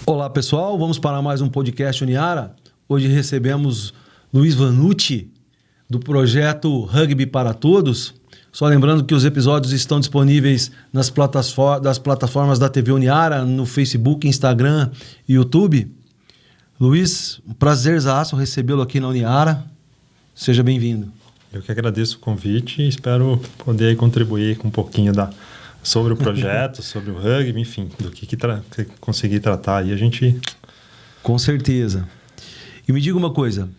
Olá pessoal, vamos para mais um podcast Uniara. Hoje recebemos Luiz Vanucci do projeto Rugby para Todos. Só lembrando que os episódios estão disponíveis nas plataformas da TV Uniara, no Facebook, Instagram e YouTube. Luiz, um prazerzaço recebê-lo aqui na Uniara. Seja bem-vindo. Eu que agradeço o convite e espero poder contribuir com um pouquinho sobre o projeto, sobre o rugby, enfim, do que conseguir tratar aí a gente... Com certeza. E me diga uma coisa,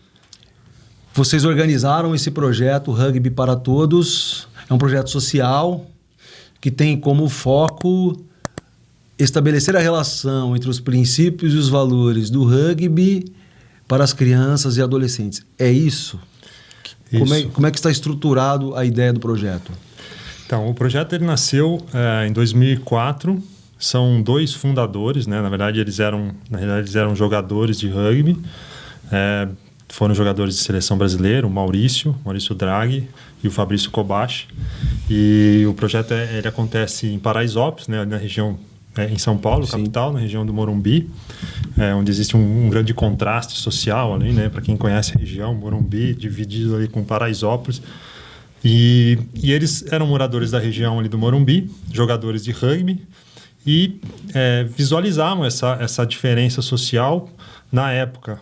vocês organizaram esse projeto Rugby para Todos, é um projeto social que tem como foco estabelecer a relação entre os princípios e os valores do rugby para as crianças e adolescentes. É isso? Como é que está estruturado a ideia do projeto? Então, o projeto ele nasceu em 2004. São dois fundadores, né? Na verdade, eles eram jogadores de rugby. Foram jogadores de seleção brasileira, o Maurício Draghi e o Fabrício Kobashi. E o projeto ele acontece em Paraisópolis, né? Na região, em São Paulo, sim, capital, na região do Morumbi, onde existe um grande contraste social ali, né? Para quem conhece a região, Morumbi, dividido ali com Paraisópolis. E eles eram moradores da região ali do Morumbi, jogadores de rugby, e visualizavam essa diferença social na época.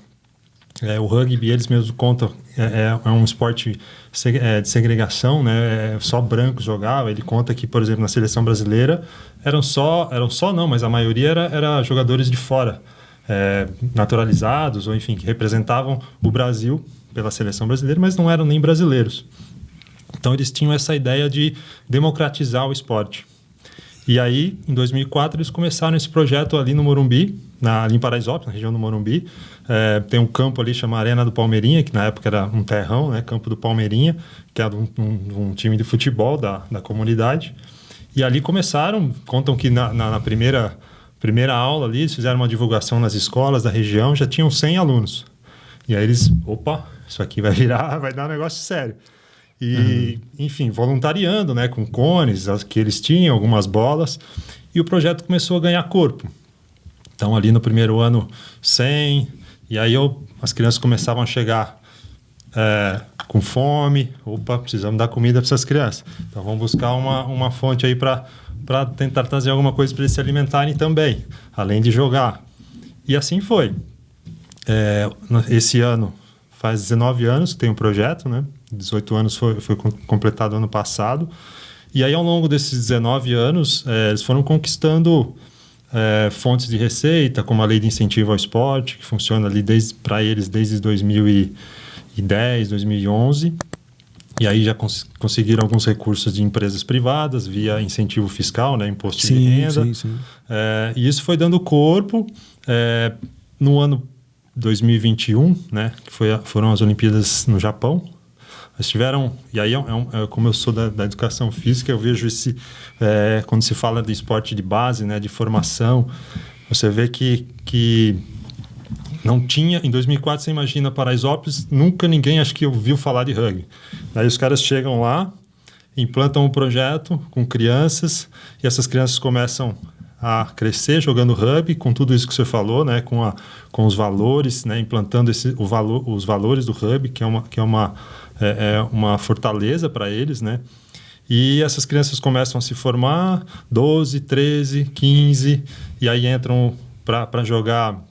O rugby, eles mesmos contam, é um esporte de segregação, né? Só brancos jogavam. Ele conta que, por exemplo, na seleção brasileira, mas a maioria era jogadores de fora, naturalizados, ou enfim, que representavam o Brasil pela seleção brasileira, mas não eram nem brasileiros. Então, eles tinham essa ideia de democratizar o esporte. E aí, em 2004, eles começaram esse projeto ali no Morumbi, ali em Paraisópolis, na região do Morumbi. Tem um campo ali chamado Arena do Palmeirinha, que na época era um terrão, né? Campo do Palmeirinha, que era um time de futebol da comunidade. E ali contam que na primeira aula ali, eles fizeram uma divulgação nas escolas da região, já tinham 100 alunos. E aí eles, isso aqui vai dar um negócio sério. E, enfim, voluntariando, né, com cones que eles tinham, algumas bolas, e o projeto começou a ganhar corpo. Então, ali no primeiro ano, 100, e aí as crianças começavam a chegar com fome. Precisamos dar comida para essas crianças. Então, vamos buscar uma fonte aí para tentar trazer alguma coisa para eles se alimentarem também, além de jogar. E assim foi. Esse ano, faz 19 anos que tem um projeto, né? 18 anos foi completado ano passado. E aí, ao longo desses 19 anos, eles foram conquistando fontes de receita, como a Lei de Incentivo ao Esporte, que funciona ali para eles desde 2010, 2011. E aí já conseguiram alguns recursos de empresas privadas via incentivo fiscal, né? Imposto de renda. Sim. E isso foi dando corpo. No ano 2021, né? Que foram as Olimpíadas no Japão. Eles tiveram, e aí como eu sou da educação física, eu vejo quando se fala de esporte de base, né, de formação, você vê que não tinha, em 2004 você imagina Paraisópolis, nunca ninguém acho que ouviu falar de rugby. Daí os caras chegam lá, implantam um projeto com crianças, e essas crianças começam a crescer jogando rugby, com tudo isso que você falou, né, com os valores, né, implantando os valores do rugby, que é uma fortaleza para eles, né? E essas crianças começam a se formar, 12, 13, 15, e aí entram para jogar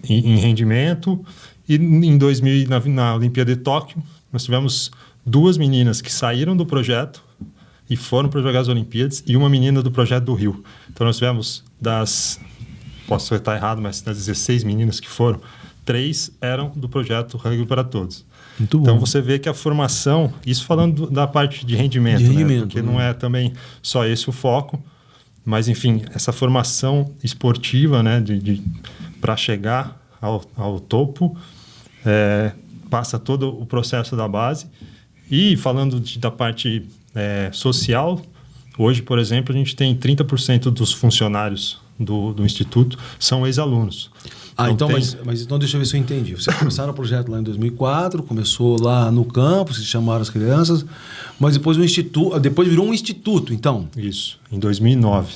em rendimento. E em 2000, na Olimpíada de Tóquio, nós tivemos 2 meninas que saíram do projeto e foram para jogar as Olimpíadas, e uma menina do projeto do Rio. Então nós tivemos posso estar errado, mas das 16 meninas que foram, 3 eram do projeto Rugby para Todos. Muito bom. Então você vê que a formação, isso falando da parte de rendimento, né? Porque não é também só esse o foco, mas enfim, essa formação esportiva, né, para chegar ao topo, passa todo o processo da base. E falando da parte social, hoje, por exemplo, a gente tem 30% dos funcionários do Instituto são ex-alunos. Mas então deixa eu ver se eu entendi. Vocês começaram o projeto lá em 2004, começou lá no campo, vocês chamaram as crianças, mas depois virou um instituto, então? Isso, em 2009.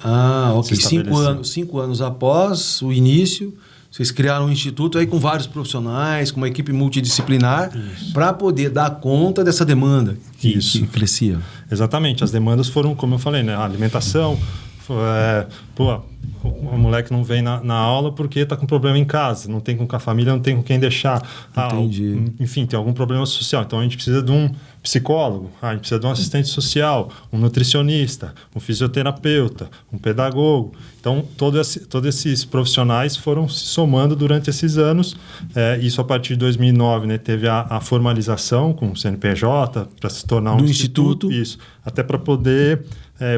Ah, ok. 5 anos após o início, vocês criaram um instituto aí com vários profissionais, com uma equipe multidisciplinar, para poder dar conta dessa demanda que crescia. Exatamente. As demandas foram, como eu falei, né? A alimentação. O moleque não vem na aula porque está com problema em casa, não tem com a família, não tem com quem deixar. Enfim, tem algum problema social. Então a gente precisa de um psicólogo, a gente precisa de um assistente social, um nutricionista, um fisioterapeuta, um pedagogo. Então todos esses profissionais foram se somando durante esses anos. Isso a partir de 2009, né, teve a formalização com o CNPJ para se tornar um instituto. Isso, até para poder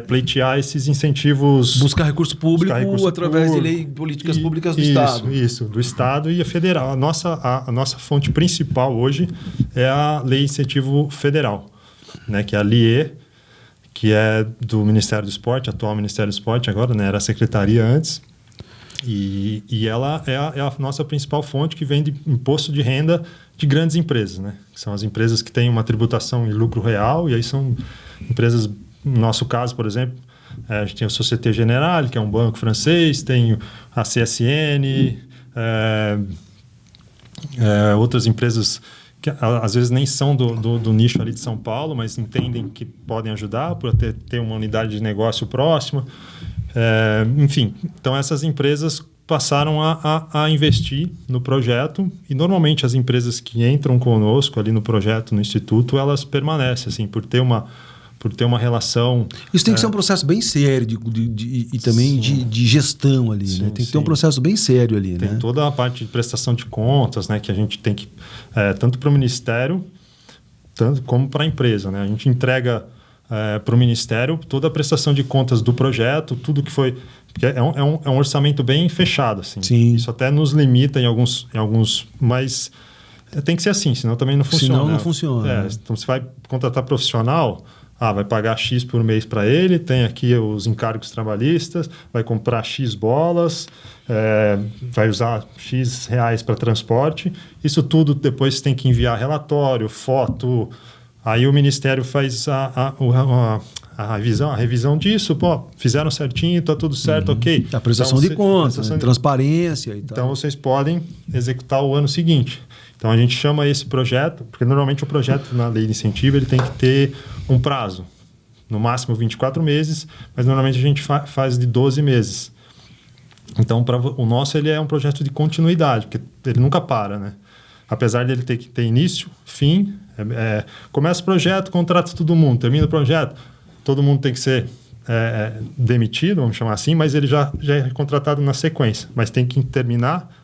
pleitear esses incentivos. Buscar recurso público através de lei, políticas públicas do Estado. Isso, do Estado e a federal. A nossa fonte principal hoje é a Lei Incentivo Federal, né, que é a LIE, que é do Ministério do Esporte, atual Ministério do Esporte agora, né, era a secretaria antes. E ela é a nossa principal fonte, que vem de imposto de renda de grandes empresas, né? Que são as empresas que têm uma tributação em lucro real, e aí são empresas, no nosso caso, por exemplo, a gente tem a Société Générale, que é um banco francês, tem a CSN, outras empresas que às vezes nem são do nicho ali de São Paulo, mas entendem que podem ajudar por ter uma unidade de negócio próxima. Enfim, então essas empresas passaram a investir no projeto, e normalmente as empresas que entram conosco ali no projeto, no Instituto, elas permanecem, assim, por ter uma relação... Isso tem que ser um processo bem sério e também de gestão ali, né? Tem que ter um processo bem sério ali, tem, né? Toda a parte de prestação de contas, né? Que a gente tem que... tanto para o Ministério, tanto como para a empresa, né? A gente entrega para o Ministério toda a prestação de contas do projeto, tudo que foi... Porque é um orçamento bem fechado, assim. Sim. Isso até nos limita em alguns mas tem que ser assim, senão também não funciona. Senão não funciona. Então, você vai contratar profissional... vai pagar X por mês para ele, tem aqui os encargos trabalhistas, vai comprar X bolas, vai usar X reais para transporte. Isso tudo depois tem que enviar relatório, foto. Aí o Ministério faz a revisão disso. Fizeram certinho, está tudo certo, ok. A prestação de contas, transparência e tal. Então vocês podem executar o ano seguinte. Então a gente chama esse projeto, porque normalmente o projeto na lei de incentivo ele tem que ter um prazo, no máximo 24 meses, mas normalmente a gente faz de 12 meses. Então o nosso ele é um projeto de continuidade, porque ele nunca para, né? Apesar dele ter que ter início, fim, começa o projeto, contrata todo mundo, termina o projeto, todo mundo tem que ser demitido, vamos chamar assim, mas ele já é contratado na sequência, mas tem que terminar,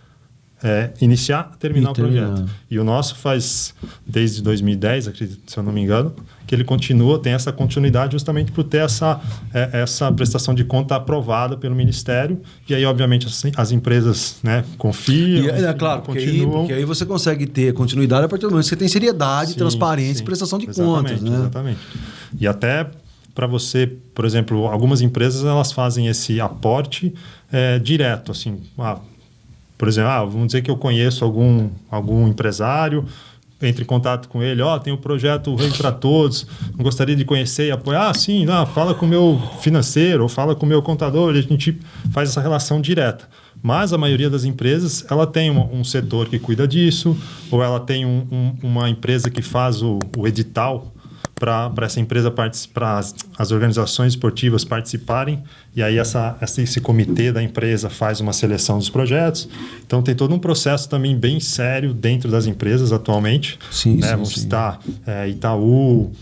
iniciar, terminar o projeto. E o nosso faz desde 2010, acredito, se eu não me engano, que ele continua, tem essa continuidade justamente por ter essa prestação de conta aprovada pelo Ministério. E aí, obviamente, as empresas, né, confiam. Claro, porque aí você consegue ter continuidade a partir do momento que você tem seriedade, transparência e prestação de contas. Né? Exatamente. E até para você, por exemplo, algumas empresas elas fazem esse aporte direto, assim, por exemplo, vamos dizer que eu conheço algum empresário, entre em contato com ele, tem um projeto Rede para Todos, gostaria de conhecer e apoiar. Sim, fala com o meu financeiro, ou fala com o meu contador, a gente faz essa relação direta. Mas a maioria das empresas, ela tem um setor que cuida disso, ou ela tem uma empresa que faz o edital para essa empresa, para as organizações esportivas participarem, e aí esse comitê da empresa faz uma seleção dos projetos. Então tem todo um processo também bem sério dentro das empresas atualmente. Vamos citar Itaú,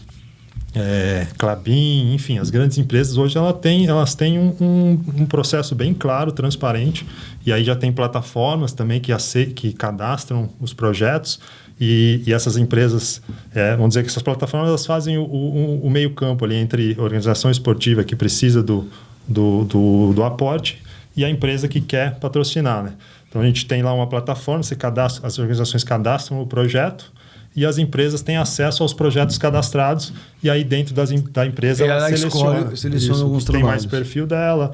Klabin, enfim, as grandes empresas hoje elas têm um processo bem claro, transparente, e aí já tem plataformas também que cadastram os projetos. E essas empresas, vamos dizer que essas plataformas elas fazem o meio campo ali entre a organização esportiva que precisa do aporte e a empresa que quer patrocinar, né? Então a gente tem lá uma plataforma, as organizações cadastram o projeto e as empresas têm acesso aos projetos cadastrados, e aí dentro da empresa ela seleciona alguns trabalhos. Tem mais perfil dela.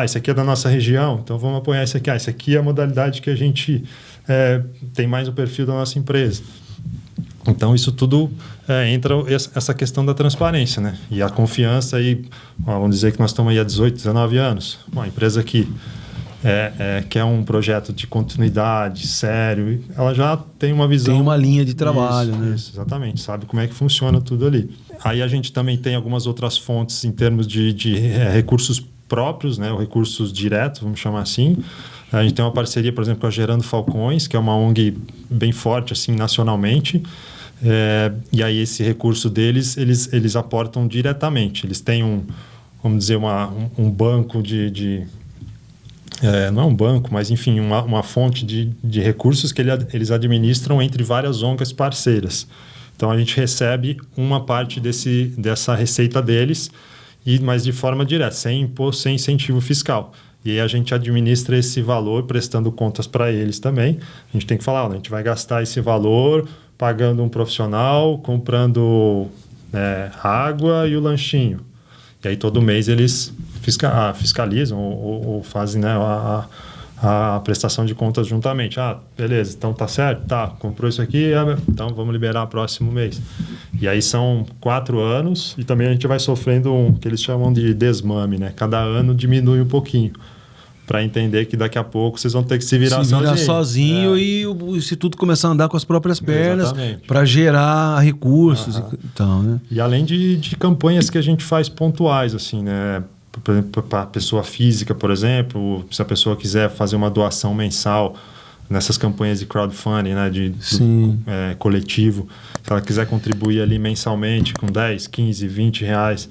Esse aqui é da nossa região, então vamos apoiar esse aqui. Esse aqui é a modalidade que a gente tem mais o perfil da nossa empresa. Então, isso tudo entra essa questão da transparência, né? E a confiança aí, vamos dizer que nós estamos aí há 18, 19 anos. Uma empresa que quer um projeto de continuidade, sério, ela já tem uma visão... Tem uma linha de trabalho, né? Isso, exatamente. Sabe como é que funciona tudo ali. Aí a gente também tem algumas outras fontes em termos de recursos próprios, né? Ou recursos diretos, vamos chamar assim. A gente tem uma parceria, por exemplo, com a Gerando Falcões, que é uma ONG bem forte assim, nacionalmente. E aí esse recurso deles, eles aportam diretamente. Eles têm vamos dizer, um banco não é um banco, mas enfim, uma fonte de recursos que eles administram entre várias ONGs parceiras. Então a gente recebe uma parte dessa receita deles, mas de forma direta, sem incentivo fiscal. E aí a gente administra esse valor prestando contas para eles também. A gente tem que falar, a gente vai gastar esse valor pagando um profissional, comprando água e o lanchinho. E aí todo mês eles fiscalizam ou fazem, né, a prestação de contas juntamente. Beleza, então tá certo? Tá, comprou isso aqui, então vamos liberar próximo mês. E aí são 4 anos e também a gente vai sofrendo o que eles chamam de desmame, né? Cada ano diminui um pouquinho. Para entender que daqui a pouco vocês vão ter que se virar sozinho e o instituto começar a andar com as próprias pernas para gerar recursos. Então, né? E além de campanhas que a gente faz pontuais, assim, né? Por exemplo, para a pessoa física, por exemplo, se a pessoa quiser fazer uma doação mensal nessas campanhas de crowdfunding, né? Coletivo, se ela quiser contribuir ali mensalmente com 10, 15, 20 reais,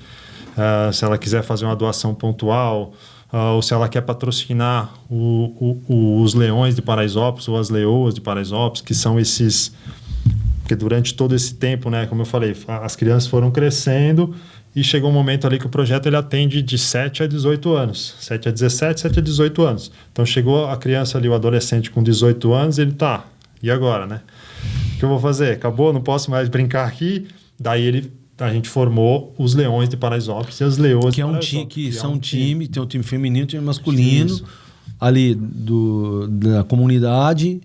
se ela quiser fazer uma doação pontual, ou se ela quer patrocinar os leões de Paraisópolis ou as leoas de Paraisópolis, que são esses... Porque durante todo esse tempo, né, como eu falei, as crianças foram crescendo e chegou um momento ali que o projeto ele atende de 7 a 18 anos. 7 a 17, 7 a 18 anos. Então chegou a criança ali, o adolescente com 18 anos, ele tá, e agora, né? O que eu vou fazer? Acabou, não posso mais brincar aqui. Daí a gente formou os Leões de Paraisópolis e as Leoas de Paraisópolis. Que são um time, tem um time feminino, um time masculino, isso, ali da comunidade,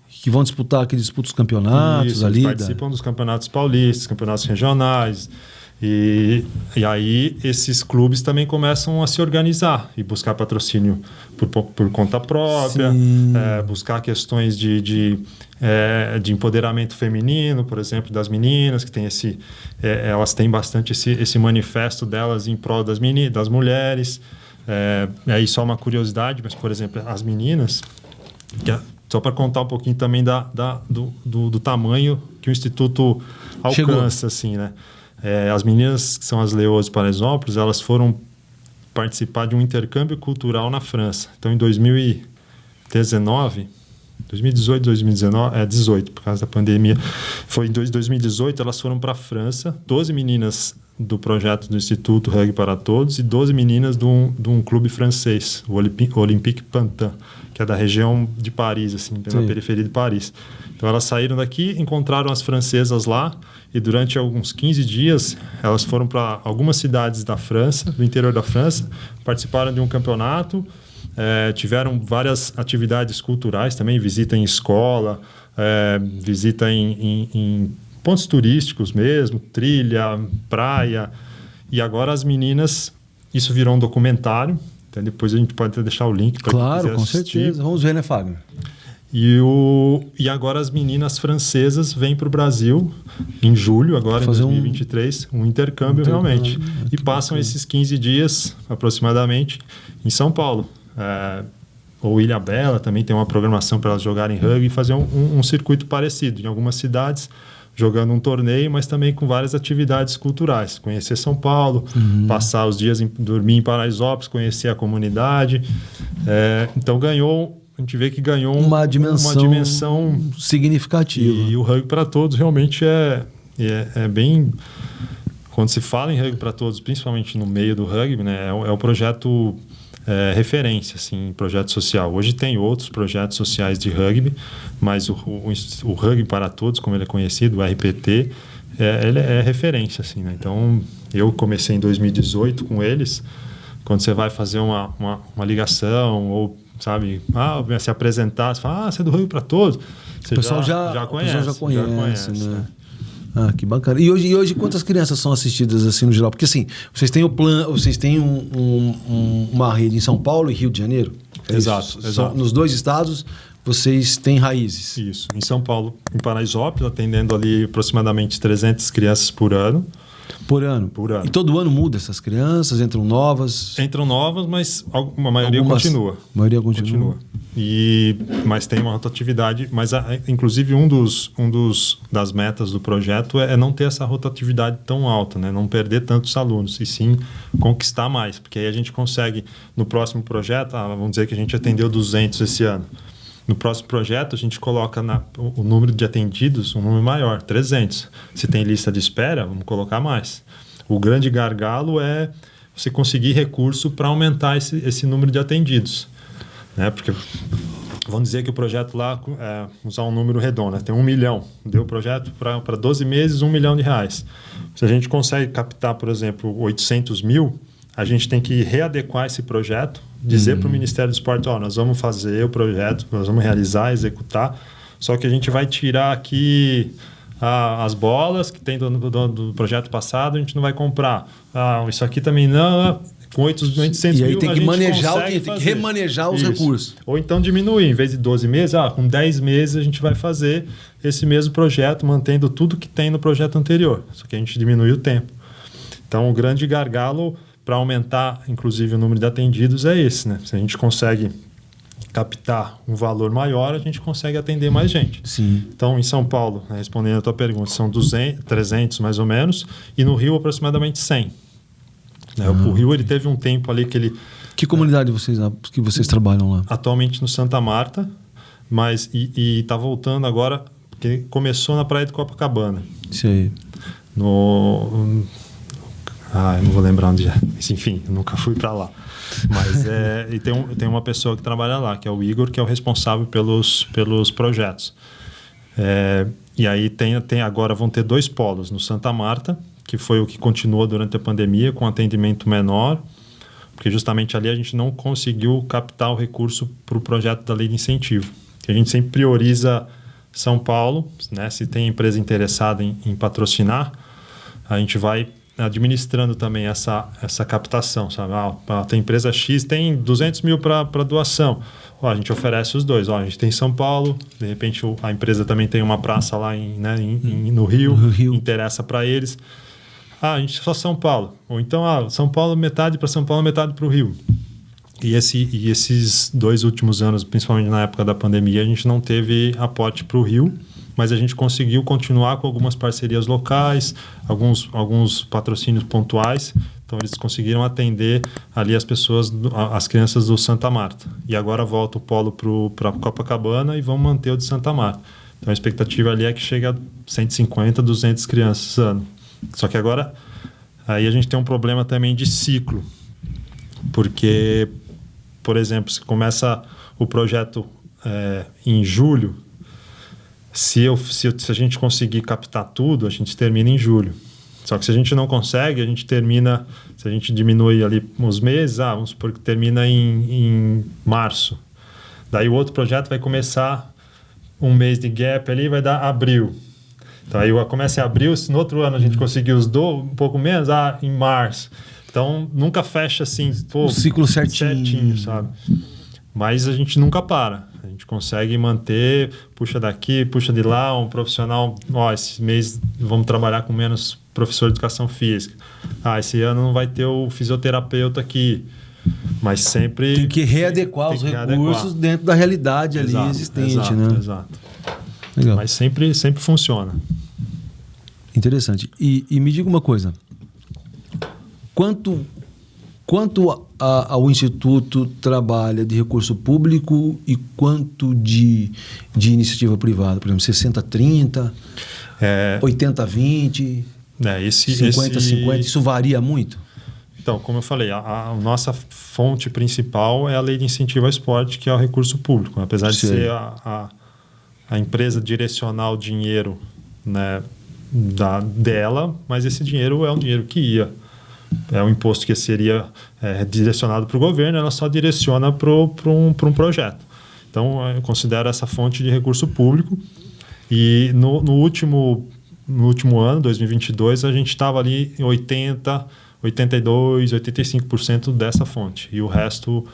que vão disputar os campeonatos. Isso, ali. Eles participam dos campeonatos paulistas, campeonatos regionais. E aí esses clubes também começam a se organizar e buscar patrocínio por conta própria, buscar questões de empoderamento feminino, por exemplo, das meninas, que tem elas têm bastante esse manifesto delas em prol das mulheres. Aí só uma curiosidade, mas, por exemplo, as meninas, só para contar um pouquinho também do tamanho que o Instituto alcança, assim, né? As meninas, que são as Leoas de Paraisópolis, elas foram participar de um intercâmbio cultural na França. Então, em 2018, 18, por causa da pandemia, foi em 2018, elas foram para a França, 12 meninas do projeto do Instituto Rugby para Todos e 12 meninas de um clube francês, o Olympique Pantin, que é da região de Paris, assim, na periferia de Paris. Então, elas saíram daqui, encontraram as francesas lá e durante alguns 15 dias elas foram para algumas cidades da França, do interior da França, participaram de um campeonato, tiveram várias atividades culturais também, visita em escola, visita em pontos turísticos mesmo, trilha, praia. E agora as meninas, isso virou um documentário, então depois a gente pode até deixar o link para quem quiser assistir. Com certeza. Vamos ver, né, Fagner? E agora as meninas francesas vêm para o Brasil em julho, agora em 2023, um intercâmbio realmente. E passam esses 15 dias, aproximadamente, em São Paulo. Ou Ilhabela também tem uma programação para elas jogarem rugby e fazer um circuito parecido. Em algumas cidades, jogando um torneio, mas também com várias atividades culturais. Conhecer São Paulo, passar os dias, dormir em Paraisópolis, conhecer a comunidade. Então a gente vê que ganhou uma dimensão significativa. E o Rugby para Todos realmente é bem... Quando se fala em Rugby para Todos, principalmente no meio do rugby, né, é o projeto referência, assim, projeto social. Hoje tem outros projetos sociais de rugby, mas o Rugby para Todos, como ele é conhecido, o RPT, ele é referência, assim, né? Então, eu comecei em 2018 com eles. Quando você vai fazer uma ligação ou, sabe, se apresentar, você fala, você é do Rugby para Todos. O pessoal já conhece, né? Ah, que bacana. E hoje quantas crianças são assistidas assim no geral? Porque assim, vocês têm vocês têm uma rede em São Paulo e Rio de Janeiro? Exato. Nos dois estados vocês têm raízes. Isso. Em São Paulo, em Paraisópolis, atendendo ali aproximadamente 300 crianças por ano. Por ano? Por ano. E todo ano muda essas crianças? Entram novas? Entram novas, mas a maioria continua. A maioria continua. Mas tem uma rotatividade. Mas, inclusive, das metas do projeto é não ter essa rotatividade tão alta, né? Não perder tantos alunos, e sim conquistar mais. Porque aí a gente consegue, no próximo projeto, vamos dizer que a gente atendeu 200 esse ano. No próximo projeto, a gente coloca o número de atendidos, um número maior, 300. Se tem lista de espera, vamos colocar mais. O grande gargalo é você conseguir recurso para aumentar esse número de atendidos. Né? Porque vamos dizer que o projeto lá, usar um número redondo, né? Tem 1 milhão. Deu o projeto para 12 meses, R$1 milhão. Se a gente consegue captar, por exemplo, 800 mil, a gente tem que readequar esse projeto, dizer para o Ministério do Esporte, nós vamos fazer o projeto, nós vamos realizar, executar, só que a gente vai tirar aqui as bolas que tem do projeto passado, a gente não vai comprar. Isso aqui também não, com 800 mil, e aí tem que manejar, tem que fazer. remanejar os recursos. Ou então diminuir, em vez de 12 meses, com 10 meses a gente vai fazer esse mesmo projeto, mantendo tudo que tem no projeto anterior, só que a gente diminui o tempo. Então, o grande gargalo para aumentar, inclusive, o número de atendidos é esse, né? Se a gente consegue captar um valor maior, a gente consegue atender mais gente. Sim. Então, em São Paulo, respondendo a tua pergunta, são 300 mais ou menos, e no Rio aproximadamente 100. O Rio ele teve um tempo ali que ele... Que comunidade que vocês trabalham lá? Atualmente no Santa Marta, mas e está voltando agora, porque começou na Praia de Copacabana. Isso aí. Eu não vou lembrar onde é. Mas, enfim, eu nunca fui para lá. Mas e tem uma pessoa que trabalha lá, que é o Igor, que é o responsável pelos projetos. E aí agora vão ter 2 polos no Santa Marta, que foi o que continuou durante a pandemia, com atendimento menor, porque justamente ali a gente não conseguiu captar o recurso para o projeto da lei de incentivo. A gente sempre prioriza São Paulo, né? Se tem empresa interessada em patrocinar, a gente vai administrando também essa captação, sabe? Tem empresa X, tem 200 mil para doação. A gente oferece os dois. A gente tem São Paulo, de repente a empresa também tem uma praça lá no Rio, interessa para eles. A gente só São Paulo. Ou então, São Paulo metade para São Paulo, metade para o Rio. E esses 2 últimos anos, principalmente na época da pandemia, a gente não teve aporte para o Rio, mas a gente conseguiu continuar com algumas parcerias locais, alguns patrocínios pontuais. Então, eles conseguiram atender ali as crianças do Santa Marta. E agora volta o polo para Copacabana e vão manter o de Santa Marta. Então, a expectativa ali é que chegue a 150, 200 crianças ano. Só que agora, aí a gente tem um problema também de ciclo. Porque, por exemplo, se começa o projeto em julho, se a gente conseguir captar tudo, a gente termina em julho. Só que se a gente não consegue, a gente termina... Se a gente diminui ali uns meses, vamos supor que termina em março. Daí o outro projeto vai começar um mês de gap ali, vai dar abril. Então aí começa em abril, se no outro ano a gente conseguir um pouco menos, em março. Então nunca fecha assim... o ciclo certinho, sabe? Mas a gente nunca para. A gente consegue manter, puxa daqui, puxa de lá, um profissional... esse mês vamos trabalhar com menos professor de educação física. Esse ano não vai ter o fisioterapeuta aqui. Mas sempre... Tem que readequar os recursos dentro da realidade ali existente, né? Exato. Legal. Mas sempre funciona. Interessante. E me diga uma coisa. Quanto ao Instituto trabalha de recurso público e quanto de iniciativa privada? Por exemplo, 60-30, 80-20, 50-50, isso varia muito? Então, como eu falei, a nossa fonte principal é a Lei de Incentivo ao Esporte, que é o recurso público. Apesar de ser a empresa direcionar o dinheiro, né, dela, mas esse dinheiro é um dinheiro que ia. É um imposto que seria direcionado para o governo, ela só direciona para um projeto. Então, eu considero essa fonte de recurso público. E no último no último ano, 2022, a gente estava ali em 80%, 82%, 85% dessa fonte. E o resto...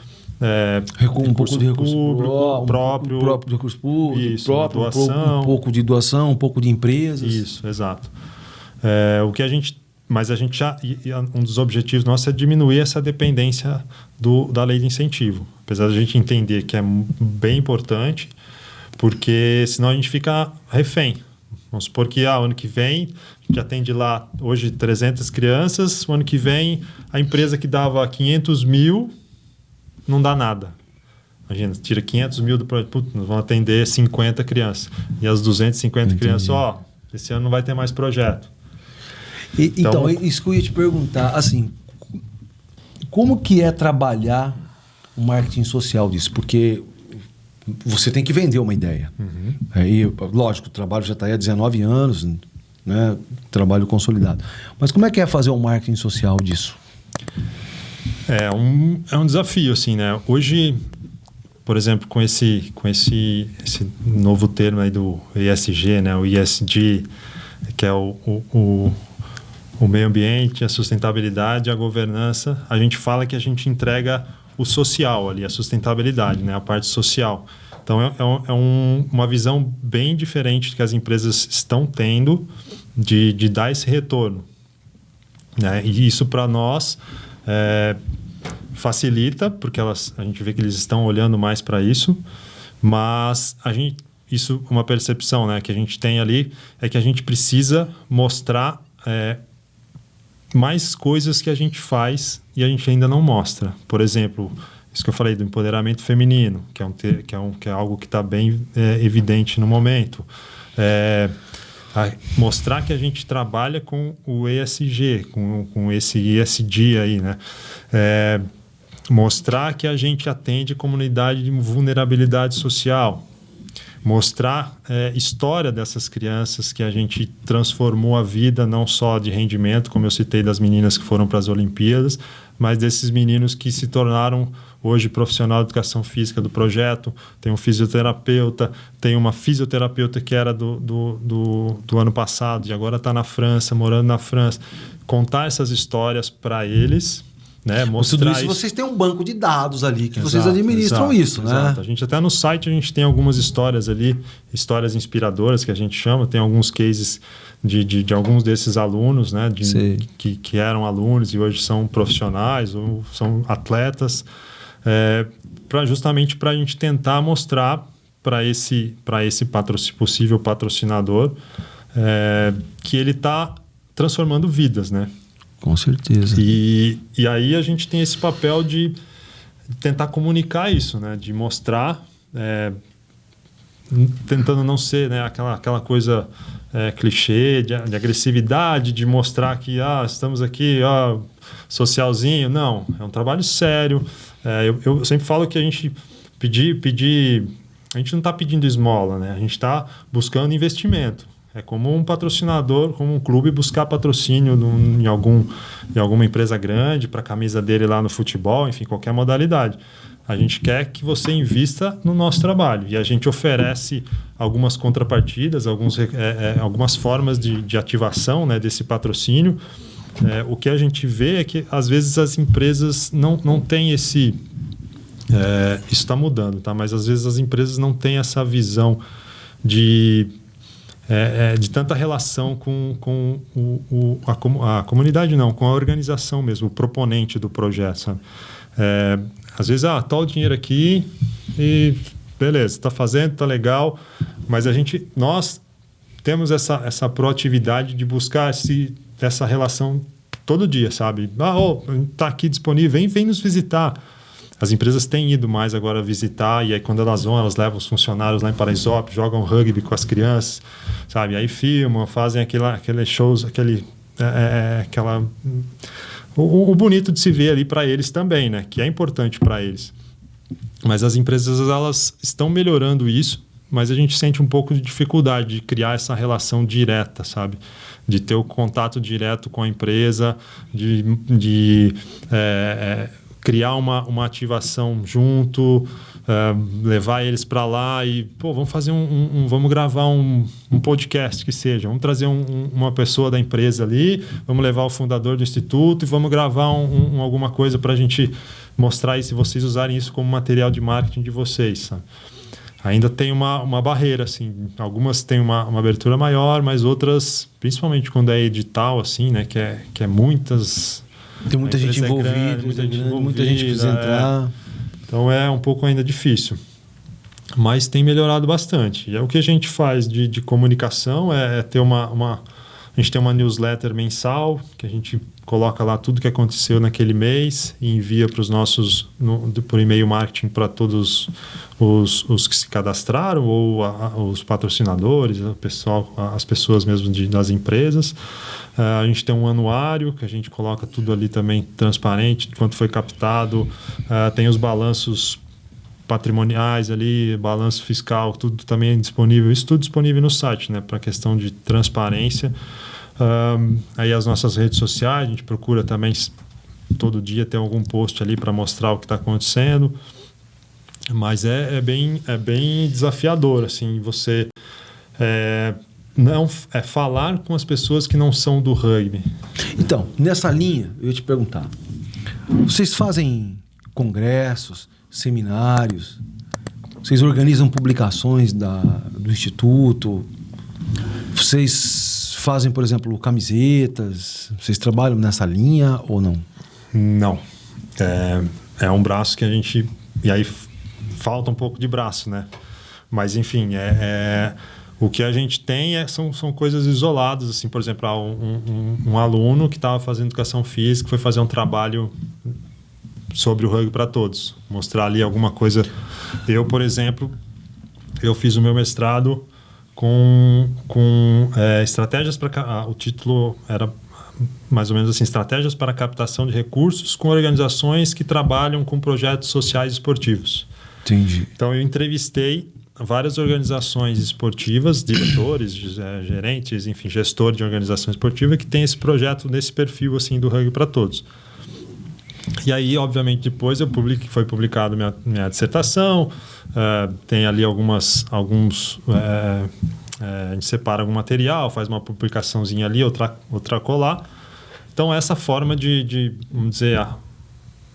um pouco de recurso público, próprio de recurso público, isso, doação, um pouco de doação, um pouco de empresas. Isso, exato. Mas a gente já... Um dos objetivos nossos é diminuir essa dependência da lei de incentivo. Apesar de a gente entender que é bem importante, porque senão a gente fica refém. Vamos supor que ano que vem a gente atende lá hoje 300 crianças, o ano que vem a empresa que dava 500 mil não dá nada. Imagina, tira 500 mil do projeto, nós vamos atender 50 crianças. E as 250 crianças, esse ano não vai ter mais projeto. Então, isso que eu ia te perguntar, assim, como que é trabalhar o marketing social disso? Porque você tem que vender uma ideia. Uhum. Aí, lógico, o trabalho já está aí há 19 anos, né? Trabalho consolidado. Mas como é que é fazer um marketing social disso? É um desafio, assim, né? Hoje, por exemplo, com esse novo termo aí do ESG, né? O ESG, que é o meio ambiente, a sustentabilidade, a governança, a gente fala que a gente entrega o social ali, a sustentabilidade, né? A parte social. Então, é uma visão bem diferente que as empresas estão tendo de dar esse retorno, né? E isso, para nós, facilita, porque a gente vê que eles estão olhando mais para isso, mas uma percepção, né, que a gente tem ali é que a gente precisa mostrar mais coisas que a gente faz e a gente ainda não mostra. Por exemplo, isso que eu falei do empoderamento feminino, que é algo que está bem evidente no momento. Mostrar que a gente trabalha com o ESG, com esse ESG aí, né? Mostrar que a gente atende comunidade de vulnerabilidade social. Mostrar história dessas crianças que a gente transformou a vida, não só de rendimento, como eu citei das meninas que foram para as Olimpíadas, mas desses meninos que se tornaram hoje profissional de educação física do projeto. Tem um fisioterapeuta, tem uma fisioterapeuta que era do ano passado e agora está na França, morando na França. Contar essas histórias para eles, né? Mostrar tudo isso, vocês têm um banco de dados ali que vocês administram isso, né? Exato. A gente até no site a gente tem algumas histórias ali, histórias inspiradoras que a gente chama, tem alguns cases de alguns desses alunos, né? Que eram alunos e hoje são profissionais ou são atletas, justamente para a gente tentar mostrar para esse possível patrocinador que ele está transformando vidas, né? Com certeza. E aí a gente tem esse papel de tentar comunicar isso, né? De mostrar, tentando não ser, né, aquela coisa clichê de agressividade, de mostrar que estamos aqui, socialzinho. Não, é um trabalho sério. Eu sempre falo que a gente a gente não está pedindo esmola, né? A gente está buscando investimento. É como um patrocinador, como um clube buscar patrocínio em alguma empresa grande para a camisa dele lá no futebol, enfim, qualquer modalidade. A gente quer que você invista no nosso trabalho e a gente oferece algumas contrapartidas, algumas formas de ativação, né, desse patrocínio. O que a gente vê é que às vezes as empresas não têm esse... isso está mudando, tá? Mas às vezes as empresas não têm essa visão de tanta relação com a comunidade, não, com a organização mesmo, o proponente do projeto, sabe? Às vezes, tá o dinheiro aqui e beleza, está fazendo, está legal, mas nós temos essa proatividade de buscar essa relação todo dia, sabe? Está aqui disponível, vem nos visitar. As empresas têm ido mais agora visitar, e aí quando elas vão, elas levam os funcionários lá em Paraisópolis, jogam rugby com as crianças, sabe? Aí filmam, fazem aqueles shows, o bonito de se ver ali para eles também, né? Que é importante para eles. Mas as empresas, elas estão melhorando isso, mas a gente sente um pouco de dificuldade de criar essa relação direta, sabe? De ter o contato direto com a empresa, de criar uma ativação junto, levar eles para lá e, vamos fazer vamos gravar um podcast que seja, vamos trazer uma pessoa da empresa ali, vamos levar o fundador do instituto e vamos gravar alguma coisa para a gente mostrar isso, se vocês usarem isso como material de marketing de vocês, sabe? Ainda tem uma barreira, assim, algumas têm uma abertura maior, mas outras, principalmente quando é edital, assim, né, que é muitas... Tem muita gente envolvida, muita gente precisa entrar. Então é um pouco ainda difícil. Mas tem melhorado bastante. E o que a gente faz de comunicação é ter a gente tem uma newsletter mensal, que a gente coloca lá tudo que aconteceu naquele mês e envia para os nossos, por e-mail marketing, para todos os que se cadastraram, ou os patrocinadores, as pessoas mesmo das empresas. A gente tem um anuário, que a gente coloca tudo ali também transparente, quanto foi captado. Tem os balanços patrimoniais ali, balanço fiscal, tudo também disponível. Isso tudo disponível no site, né, para questão de transparência. Aí as nossas redes sociais, a gente procura também todo dia ter algum post ali para mostrar o que está acontecendo. Mas é bem desafiador, assim, você falar com as pessoas que não são do rugby. Então, nessa linha, eu ia te perguntar, vocês fazem congressos, seminários, vocês organizam publicações do Instituto, vocês fazem, por exemplo, camisetas, vocês trabalham nessa linha ou não? Não. É um braço que a gente... E aí falta um pouco de braço, né? Mas, enfim, o que a gente tem são coisas isoladas, assim, por exemplo, um aluno que estava fazendo educação física foi fazer um trabalho sobre o rugby para todos, mostrar ali alguma coisa. Eu, por exemplo, eu fiz o meu mestrado com estratégias para... O título era mais ou menos assim, estratégias para captação de recursos com organizações que trabalham com projetos sociais esportivos. Entendi. Então, eu entrevistei várias organizações esportivas, diretores, gerentes, enfim, gestor de organização esportiva que tem esse projeto nesse perfil assim do rugby para todos. E aí, obviamente, depois foi publicado minha dissertação, tem ali a gente separa algum material, faz uma publicaçãozinha ali, outra colar. Então, essa forma de vamos dizer,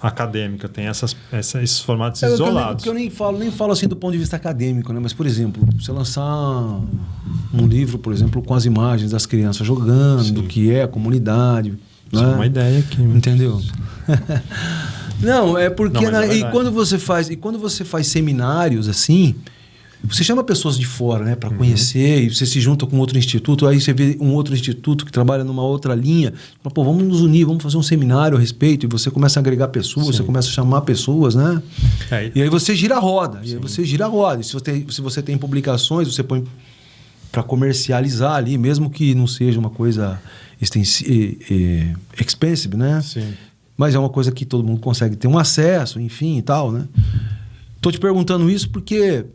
acadêmica, tem esses formatos isolados. Eu nem falo assim do ponto de vista acadêmico, né? Mas, por exemplo, você lançar um livro, por exemplo, com as imagens das crianças jogando, do que é a comunidade. Isso é uma ideia aqui. Entendeu? Não, é porque... E quando você faz seminários assim, você chama pessoas de fora, né, para conhecer, e você se junta com outro instituto, aí você vê um outro instituto que trabalha numa outra linha, fala, vamos nos unir, vamos fazer um seminário a respeito, e você começa a agregar pessoas, você começa a chamar pessoas, né? E aí você gira a roda, E se você tem publicações, você põe para comercializar ali, mesmo que não seja uma coisa expensive, né? Sim. Mas é uma coisa que todo mundo consegue ter um acesso, enfim e tal, né? Tô te perguntando isso porque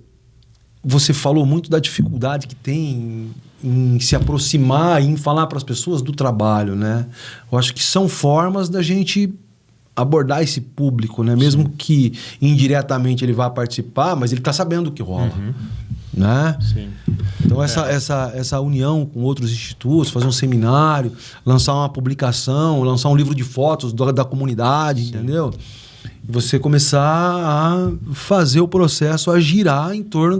você falou muito da dificuldade que tem em se aproximar e em falar para as pessoas do trabalho, né? Eu acho que são formas da gente abordar esse público, né? Mesmo que indiretamente ele vá participar, mas ele está sabendo o que rola. Né? Sim. Então essa união com outros institutos, fazer um seminário, lançar uma publicação, lançar um livro de fotos da comunidade, entendeu? E você começar a fazer o processo a girar em torno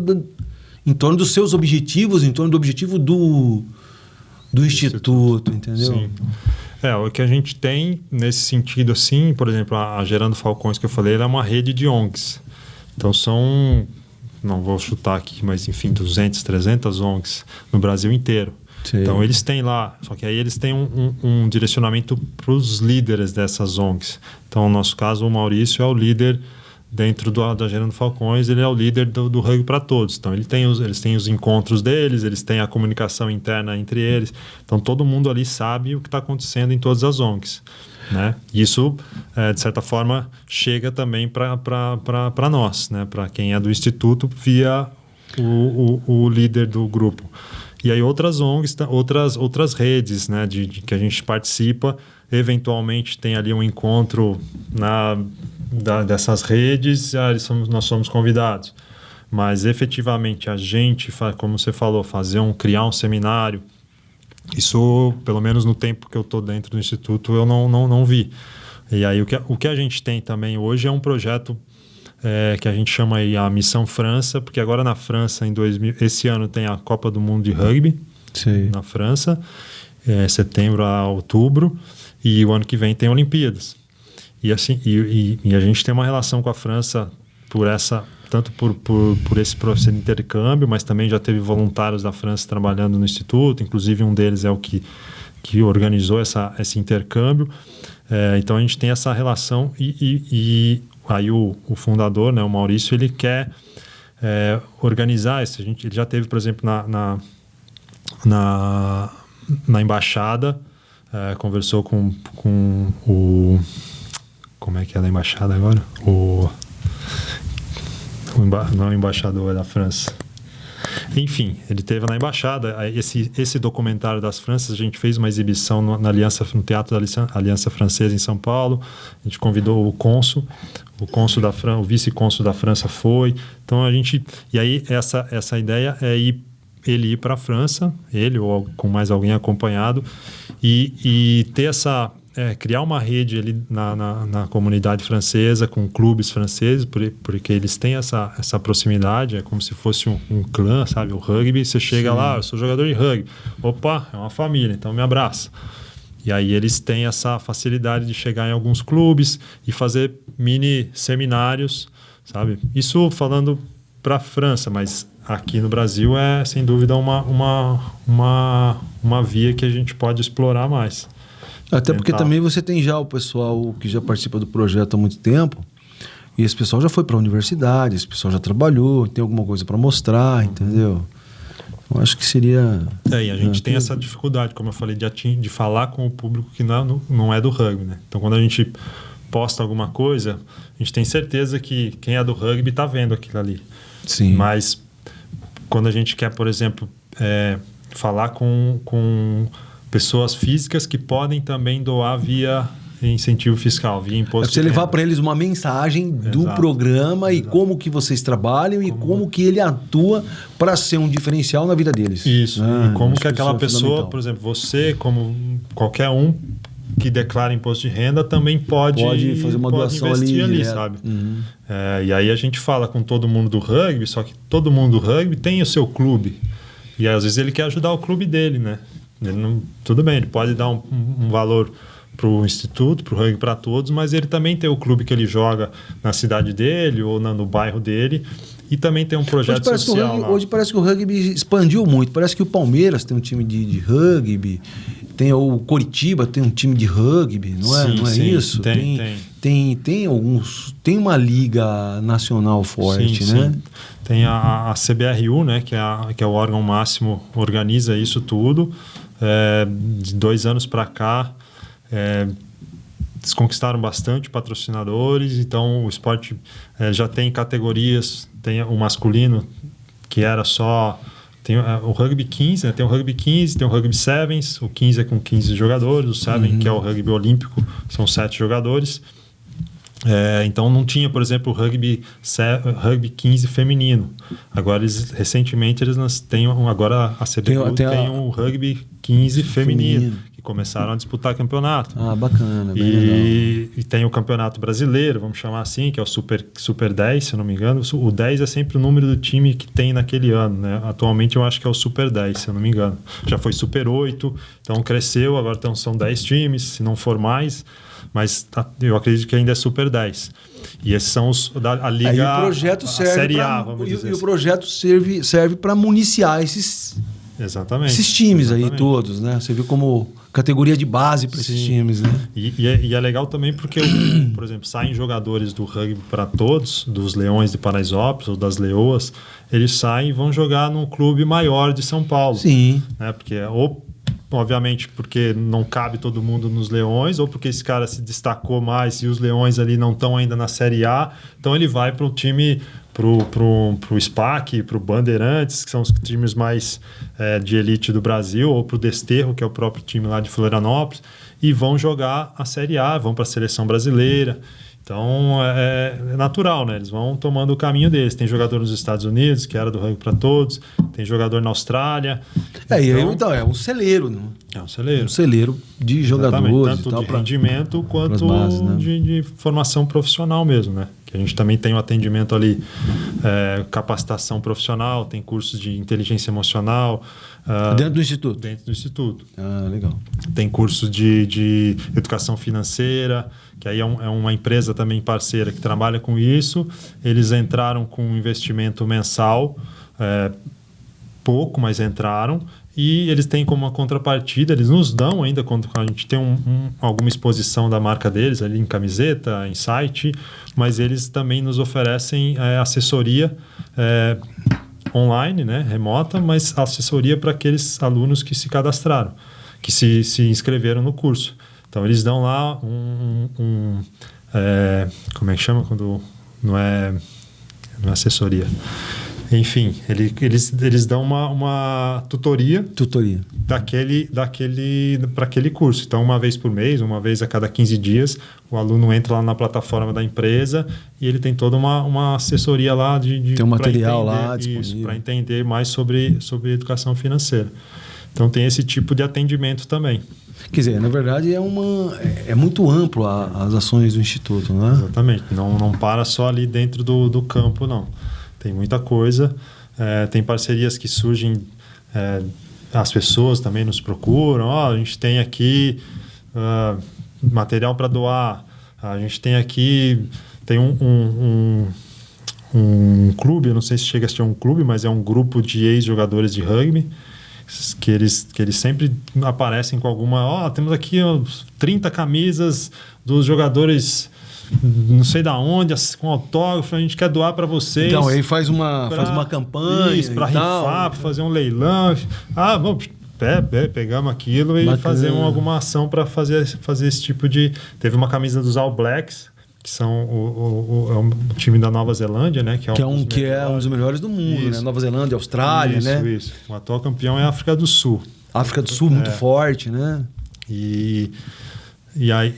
dos seus objetivos, em torno do objetivo do instituto, entendeu? Sim. O que a gente tem nesse sentido, assim, por exemplo, a Gerando Falcões que eu falei, ela é uma rede de ONGs. Então são... não vou chutar aqui, mas enfim, 200, 300 ONGs no Brasil inteiro. Sim. Então eles têm lá, só que aí eles têm um direcionamento para os líderes dessas ONGs. Então, no nosso caso, o Maurício é o líder dentro da Gerando Falcões, ele é o líder do rugby para todos. Então eles têm os encontros deles, eles têm a comunicação interna entre eles. Então todo mundo ali sabe o que está acontecendo em todas as ONGs. Né? Isso, de certa forma, chega também para nós, né? Para quem é do Instituto, via o líder do grupo. E aí outras ONGs, outras redes, né, que a gente participa, eventualmente tem ali um encontro dessas redes, nós somos convidados. Mas efetivamente a gente, como você falou, criar um seminário, isso, pelo menos no tempo que eu estou dentro do Instituto, eu não vi. E aí o que a gente tem também hoje é um projeto que a gente chama aí a Missão França, porque agora na França, esse ano tem a Copa do Mundo de Rugby. Sim. Na França, setembro a outubro, e o ano que vem tem Olimpíadas. E assim, e a gente tem uma relação com a França tanto por esse processo de intercâmbio, mas também já teve voluntários da França trabalhando no Instituto, inclusive um deles é o que organizou esse intercâmbio. Então a gente tem essa relação e aí o fundador, né, o Maurício, ele quer organizar isso. Ele já teve, por exemplo, na embaixada, conversou com o... Como é que é da embaixada agora? Não é o embaixador da França. Enfim, ele teve na embaixada. Esse documentário das Franças, a gente fez uma exibição no Teatro da Aliança Francesa em São Paulo. A gente convidou o cônsul da França, o vice-cônsul da França foi. Então e aí essa ideia é ele ir para a França, ele ou com mais alguém acompanhado, e ter criar uma rede ali na comunidade francesa, com clubes franceses, porque eles têm essa proximidade, é como se fosse um clã, sabe? O rugby, você chega Sim. lá, eu sou jogador de rugby. Opa, é uma família, então me abraça. E aí eles têm essa facilidade de chegar em alguns clubes e fazer mini seminários, sabe? Isso falando para a França, mas aqui no Brasil é, sem dúvida, uma via que a gente pode explorar mais. Até porque também você tem já o pessoal que já participa do projeto há muito tempo, e esse pessoal já foi para a universidade, esse pessoal já trabalhou, tem alguma coisa para mostrar, entendeu? Eu acho que seria... E a gente tem essa dificuldade, como eu falei, de falar com o público que não é do rugby, né? Então, quando a gente posta alguma coisa, a gente tem certeza que quem é do rugby está vendo aquilo ali. Sim. Mas quando a gente quer, por exemplo, falar com pessoas físicas que podem também doar via incentivo fiscal, via imposto. Você levar para eles uma mensagem do programa e como que vocês trabalham e como que ele atua para ser um diferencial na vida deles. Isso. E como que aquela pessoa, por exemplo, você, como qualquer um que declara imposto de renda, também pode fazer uma doação ali, sabe? Uhum. E aí a gente fala com todo mundo do rugby, só que todo mundo do rugby tem o seu clube. E às vezes ele quer ajudar o clube dele, né? Tudo bem, ele pode dar um valor para o Instituto, para o Rugby para Todos, mas ele também tem o clube que ele joga na cidade dele ou no bairro dele, e também tem um projeto social lá. Hoje parece que o rugby expandiu muito. Parece que o Palmeiras tem um time de rugby, tem o Coritiba tem um time de rugby, não é, sim, isso? Tem alguns, tem uma liga nacional forte, né? Sim. Tem a CBRU, né, que é o órgão máximo, organiza isso tudo. De 2 anos para cá, eles conquistaram bastante patrocinadores, então o esporte já tem categorias, tem o masculino, que era só... Tem o rugby 15, né? Tem o rugby 15, tem o rugby sevens, o 15 é com 15 jogadores, o 7, que é o rugby olímpico, são 7 jogadores. Então não tinha, por exemplo, o rugby 15 feminino. Agora recentemente eles têm agora a CBU tem um rugby 15 feminino, que começaram a disputar campeonato. Bacana, bem legal. E tem o campeonato brasileiro, vamos chamar assim, que é o Super 10, se eu não me engano. O 10 é sempre o número do time que tem naquele ano, né? Atualmente eu acho que é o Super 10, se eu não me engano. Já foi Super 8, então cresceu, agora são 10 times, se não for mais. Mas eu acredito que ainda é Super 10. E esses são a Liga, aí o projeto serve Série A, vamos dizer. E o projeto serve para municiar esses times aí todos, né? Você viu como categoria de base para esses times, né? E é legal também porque, por exemplo, saem jogadores do Rugby para Todos, dos Leões de Paraisópolis ou das Leoas, eles saem e vão jogar num clube maior de São Paulo. Sim. Né? Porque obviamente porque não cabe todo mundo nos Leões, ou porque esse cara se destacou mais e os Leões ali não estão ainda na Série A, então ele vai para um time pro SPAC, pro Bandeirantes, que são os times mais de elite do Brasil, ou pro Desterro, que é o próprio time lá de Florianópolis, e vão jogar a Série A, vão para a seleção brasileira. Então, é natural, né? Eles vão tomando o caminho deles. Tem jogador nos Estados Unidos, que era do Rugby para Todos. Tem jogador na Austrália. Então é um celeiro, né? É um celeiro. Um celeiro de jogadores. Tanto e tal, de rendimento quanto bases, né? de formação profissional mesmo, né? Que a gente também tem um atendimento ali, capacitação profissional, tem cursos de inteligência emocional. Dentro do Instituto? Dentro do Instituto. Ah, legal. Tem cursos de educação financeira, que aí é uma empresa também parceira que trabalha com isso. Eles entraram com um investimento mensal, pouco, mas entraram. E eles têm como uma contrapartida, eles nos dão ainda, quando a gente tem alguma exposição da marca deles ali em camiseta, em site, mas eles também nos oferecem assessoria online, né, remota, mas assessoria para aqueles alunos que se cadastraram, que se inscreveram no curso. Então, eles dão lá como é que chama quando não é assessoria? Enfim, eles dão uma tutoria para aquele curso. Então, uma vez por mês, uma vez a cada 15 dias, o aluno entra lá na plataforma da empresa e ele tem toda uma assessoria lá tem um material lá disponível para entender mais sobre educação financeira. Então, tem esse tipo de atendimento também. Quer dizer, na verdade, é muito amplo as ações do Instituto, não é? Exatamente. Não para só ali dentro do campo, não. Tem muita coisa, tem parcerias que surgem, as pessoas também nos procuram, a gente tem aqui material para doar, a gente tem aqui, tem um clube, eu não sei se chega a ser um clube, mas é um grupo de ex-jogadores de rugby, que eles sempre aparecem com alguma, temos aqui 30 camisas dos jogadores não sei da onde, com autógrafo, a gente quer doar para vocês. Então, aí faz uma campanha. Isso, para rifar, para fazer um leilão. Vamos, pegamos aquilo e fazemos alguma ação para fazer esse tipo de... Teve uma camisa dos All Blacks, que são o time da Nova Zelândia, né? Que é um dos melhores do mundo, né? Nova Zelândia, Austrália, né? Isso. O atual campeão é a África do Sul. África do Sul, muito forte, né? E aí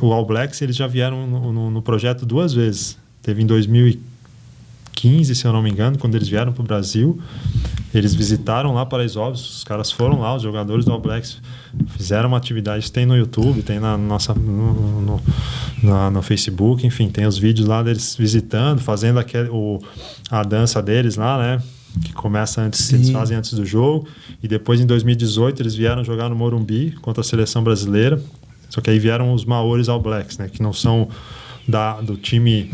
o All Blacks, eles já vieram no projeto 2 vezes. Teve em 2015, se eu não me engano, quando eles vieram para o Brasil. Eles visitaram lá Paraisópolis, os caras foram lá, os jogadores do All Blacks fizeram uma atividade, tem no YouTube, tem no Facebook, enfim, tem os vídeos lá deles visitando, fazendo a dança deles lá, né? Que começa antes, que eles fazem antes do jogo. E depois, em 2018, eles vieram jogar no Morumbi contra a seleção brasileira. Só que aí vieram os Maoris All Blacks, né? Que não são do time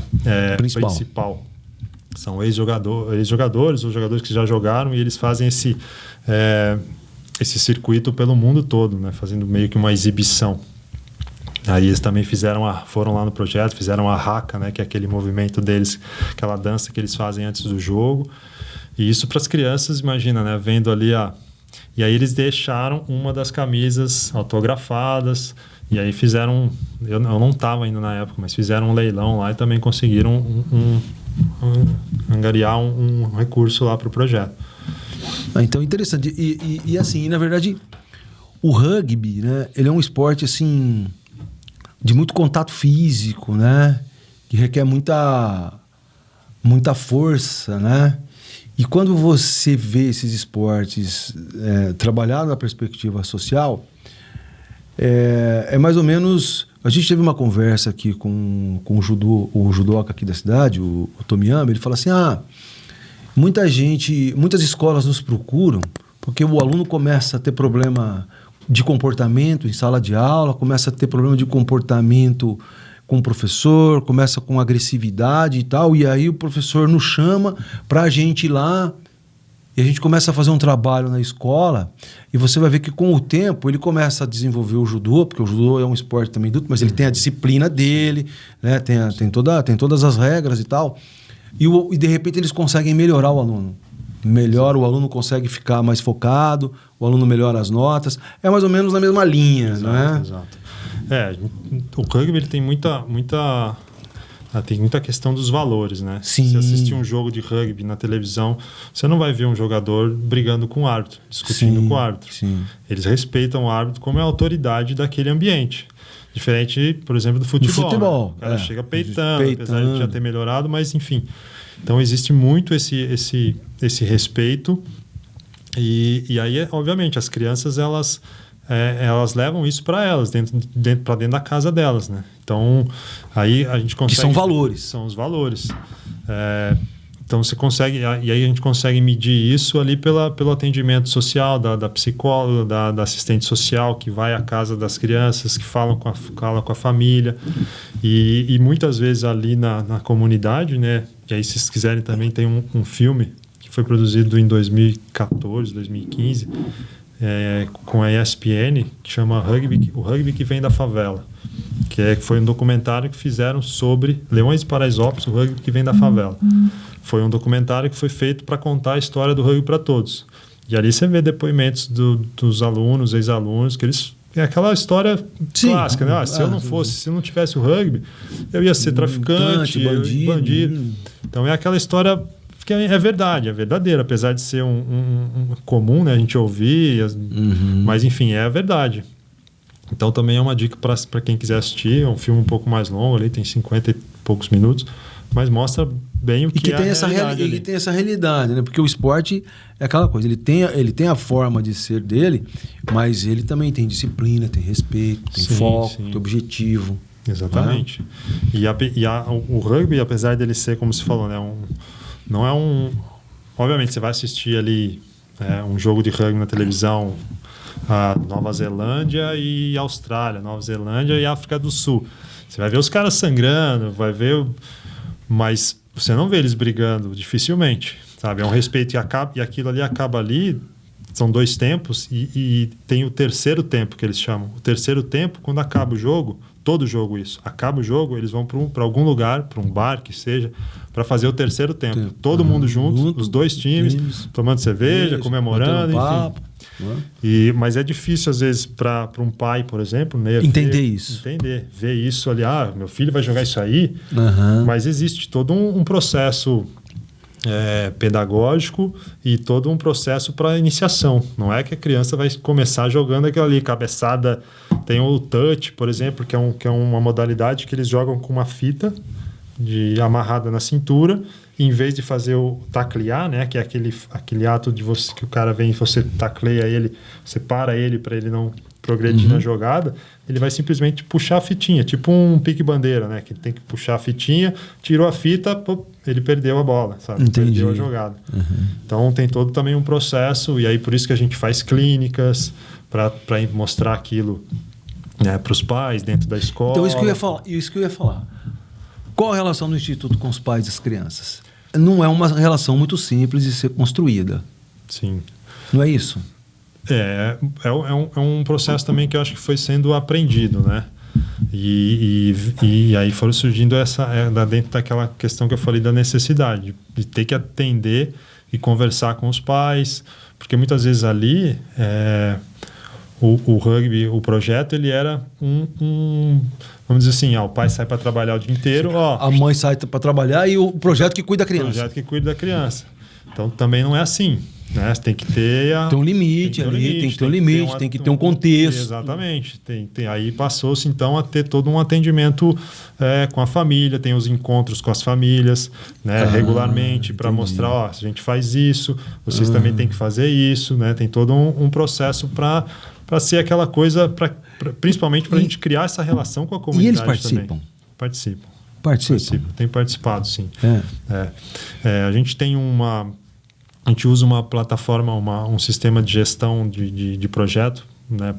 principal. São ex-jogadores ou jogadores que já jogaram, e eles fazem esse circuito pelo mundo todo, né? Fazendo meio que uma exibição. Aí eles também foram lá no projeto, fizeram a haka, né? Que é aquele movimento deles, aquela dança que eles fazem antes do jogo. E isso para as crianças, imagina, né? Vendo ali E aí eles deixaram uma das camisas autografadas. E aí fizeram... Eu não estava ainda na época, mas fizeram um leilão lá e também conseguiram angariar um recurso lá para o projeto. Então, interessante. E assim, na verdade, o rugby, né? Ele é um esporte, assim, de muito contato físico, né? Que requer muita força, né? E quando você vê esses esportes trabalhados na perspectiva social, é mais ou menos... A gente teve uma conversa aqui com o judoca aqui da cidade, o Tomiyama. Ele fala assim, muitas escolas nos procuram porque o aluno começa a ter problema de comportamento em sala de aula, começa a ter problema de comportamento com o professor, começa com agressividade e tal, e aí o professor nos chama para a gente ir lá, e a gente começa a fazer um trabalho na escola, e você vai ver que com o tempo ele começa a desenvolver o judô, porque o judô é um esporte também adulto, mas ele tem a disciplina dele, né? tem todas as regras e tal, e de repente eles conseguem melhorar o aluno. O aluno consegue ficar mais focado, o aluno melhora as notas, é mais ou menos na mesma linha, exato, né? Exato. O rugby ele tem muita tem muita questão dos valores, né? Sim. Se assistir um jogo de rugby na televisão, você não vai ver um jogador brigando com o árbitro, discutindo com o árbitro. Sim. Eles respeitam o árbitro como a autoridade daquele ambiente. Diferente, por exemplo, do futebol. Né? O cara chega peitando, apesar de já ter melhorado, mas enfim. Então existe muito esse respeito. E aí, obviamente, as crianças elas levam isso para elas, para dentro da casa delas, né? Então, aí a gente consegue... Que são valores. São os valores. Então, você consegue... E aí a gente consegue medir isso ali pelo atendimento social, da psicóloga, da assistente social, que vai à casa das crianças, que fala com a família. E muitas vezes ali na comunidade, né? E aí, se vocês quiserem, também tem um filme que foi produzido em 2014, 2015... com a ESPN, que chama O Rugby que Vem da Favela, que foi um documentário que fizeram sobre Leões de Paraisópolis, o rugby que vem da favela. Foi um documentário que foi feito para contar a história do rugby para todos. E ali você vê depoimentos dos alunos, ex-alunos, que eles... É aquela história clássica, né? Se eu não fosse, se não tivesse o rugby, eu ia ser traficante, bandido. Então é aquela história... que é verdade, é verdadeiro, apesar de ser um comum, né, a gente ouvir, mas enfim, é a verdade. Então também é uma dica para quem quiser assistir, é um filme um pouco mais longo, ali tem 50 e poucos minutos, mas mostra bem o que é a realidade. E que tem essa realidade, né? Porque o esporte é aquela coisa, ele tem a forma de ser dele, mas ele também tem disciplina, tem respeito, tem foco, tem objetivo. Exatamente. O rugby, apesar dele ser, como se falou, né, não é um... Obviamente, você vai assistir ali um jogo de rugby na televisão, a Nova Zelândia e Austrália, Nova Zelândia e África do Sul. Você vai ver os caras sangrando, vai ver... Mas você não vê eles brigando, dificilmente, sabe? É um respeito e aquilo ali acaba ali, são 2 tempos e tem o terceiro tempo que eles chamam. O terceiro tempo, quando acaba o jogo, todo jogo isso, acaba o jogo, eles vão para algum lugar, para um bar que seja, para fazer o terceiro tempo. Todo mundo junto, os 2 times, tomando cerveja, comemorando, enfim. Mas é difícil, às vezes, para um pai, por exemplo, né, ver isso ali. Meu filho vai jogar isso aí. Mas existe todo um processo pedagógico e todo um processo para iniciação. Não é que a criança vai começar jogando aquilo ali, cabeçada. Tem o touch, por exemplo, que é uma modalidade que eles jogam com uma fita amarrada na cintura, e em vez de fazer o taclear, né, que é aquele ato de você, que o cara vem e você tacleia ele, você para ele para ele não progredir na jogada, ele vai simplesmente puxar a fitinha, tipo um pique-bandeira, né, que ele tem que puxar a fitinha, tirou a fita, ele perdeu a bola, sabe? Entendi. Perdeu a jogada. Então tem todo também um processo, e aí por isso que a gente faz clínicas para mostrar aquilo, né, para os pais dentro da escola. Então isso que eu ia falar. Qual a relação do Instituto com os pais das crianças? Não é uma relação muito simples de ser construída. Sim. Não é isso? É um processo também que eu acho que foi sendo aprendido, né? E aí foram surgindo dentro daquela questão que eu falei da necessidade de ter que atender e conversar com os pais, porque muitas vezes ali o rugby, o projeto, ele era vamos dizer assim, o pai sai para trabalhar o dia inteiro, a mãe sai para trabalhar e o projeto que cuida da criança. O projeto que cuida da criança. Então também não é assim, né? Você tem que ter tem um limite ali, tem que ter um limite, tem que ter um contexto. Exatamente. Aí passou-se então a ter todo um atendimento com a família, tem os encontros com as famílias, né, regularmente, para mostrar, a gente faz isso, vocês também têm que fazer isso, né? Tem todo um processo para ser aquela coisa, principalmente para a gente criar essa relação com a comunidade. E eles participam? Também. Participam? Tem participado, sim. A gente tem a gente usa uma plataforma, um sistema de gestão de projeto, né,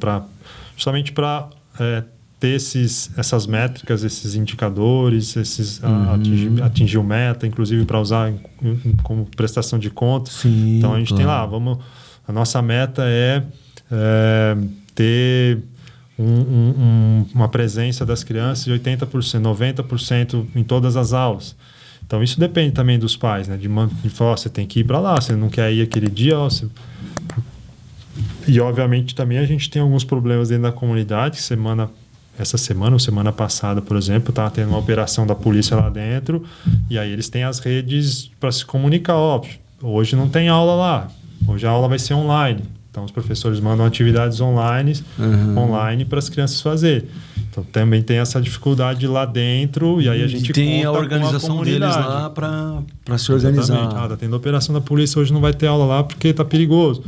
justamente para ter essas métricas, esses indicadores, atingir o meta, inclusive para usar como prestação de contas. Sim, então a gente tem lá, a nossa meta é ter uma presença das crianças de 80%, 90% em todas as aulas. Então, isso depende também dos pais, né? De falar, você tem que ir para lá, você não quer ir aquele dia. E, obviamente, também a gente tem alguns problemas dentro da comunidade, que você manda essa semana ou semana passada, por exemplo, estava tendo uma operação da polícia lá dentro, e aí eles têm as redes para se comunicar. Ó, hoje não tem aula lá, hoje a aula vai ser online. Então, os professores mandam atividades online para as crianças fazerem. Então, também tem essa dificuldade lá dentro, e aí a gente tem conta a organização com a deles lá para se organizar. Tá tendo a operação da polícia, hoje não vai ter aula lá porque está perigoso.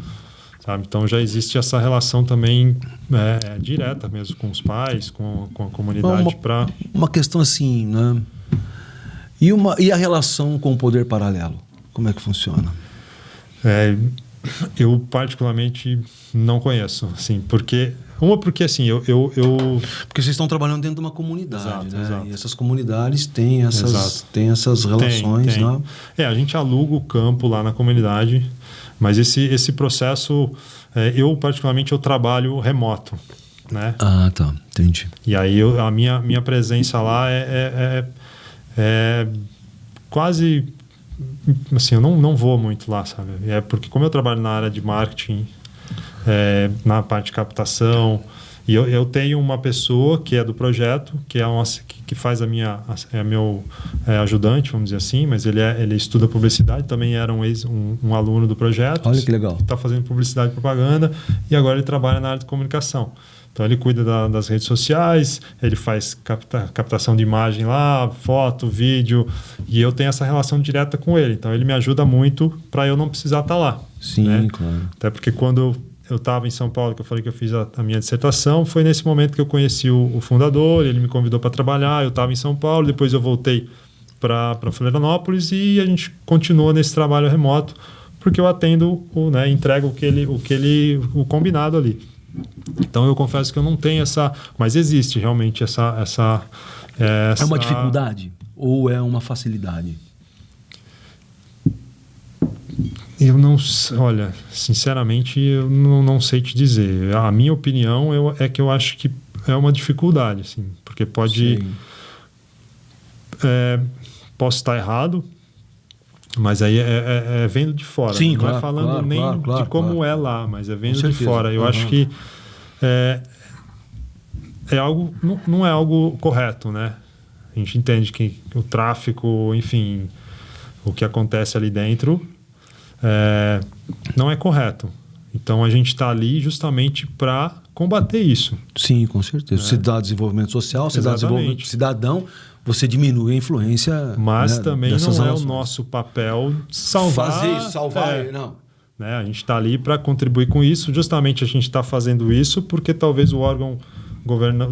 Sabe? Então, já existe essa relação também direta mesmo com os pais, com a comunidade. Uma questão assim, né? E a relação com o poder paralelo? Como é que funciona? Eu particularmente não conheço, assim, porque assim, porque vocês estão trabalhando dentro de uma comunidade, exato, né? Exato. E essas comunidades têm essas relações, né? A gente aluga o campo lá na comunidade, mas esse processo, eu particularmente trabalho remoto, né? Ah, tá, entendi. E aí a minha presença lá é quase assim, eu não vou muito lá, sabe? Porque como eu trabalho na área de marketing, na parte de captação, e eu tenho uma pessoa que é do projeto, que faz meu ajudante, vamos dizer assim, mas ele estuda publicidade, também era um aluno do projeto. Olha que legal. Está fazendo publicidade e propaganda, e agora ele trabalha na área de comunicação. Então, ele cuida das redes sociais, ele faz captação de imagem lá, foto, vídeo, e eu tenho essa relação direta com ele. Então, ele me ajuda muito para eu não precisar estar lá. Sim, né? claro. Até porque quando eu estava em São Paulo, que eu falei que eu fiz a minha dissertação, foi nesse momento que eu conheci o fundador, ele me convidou para trabalhar, eu estava em São Paulo, depois eu voltei para Florianópolis e a gente continuou nesse trabalho remoto, porque eu atendo, entrego o combinado ali. Então, eu confesso que eu não tenho mas existe realmente essa... É uma dificuldade ou é uma facilidade? Olha, sinceramente, eu não sei te dizer. A minha opinião é que eu acho que é uma dificuldade, assim, porque pode... posso estar errado, mas aí é vendo de fora. Sim, não claro, é falando claro, nem claro, de como claro. é lá, mas é vendo Com de certeza. fora. Eu acho que é algo, não é algo correto, né? A gente entende que o tráfico, enfim, o que acontece ali dentro não é correto. Então, a gente está ali justamente para combater isso. Sim, com certeza. Você dá desenvolvimento social, você dá desenvolvimento cidadão, você diminui a influência. Mas também não é relações. o nosso papel salvar. Não. Né? A gente está ali para contribuir com isso. Justamente a gente está fazendo isso porque talvez o órgão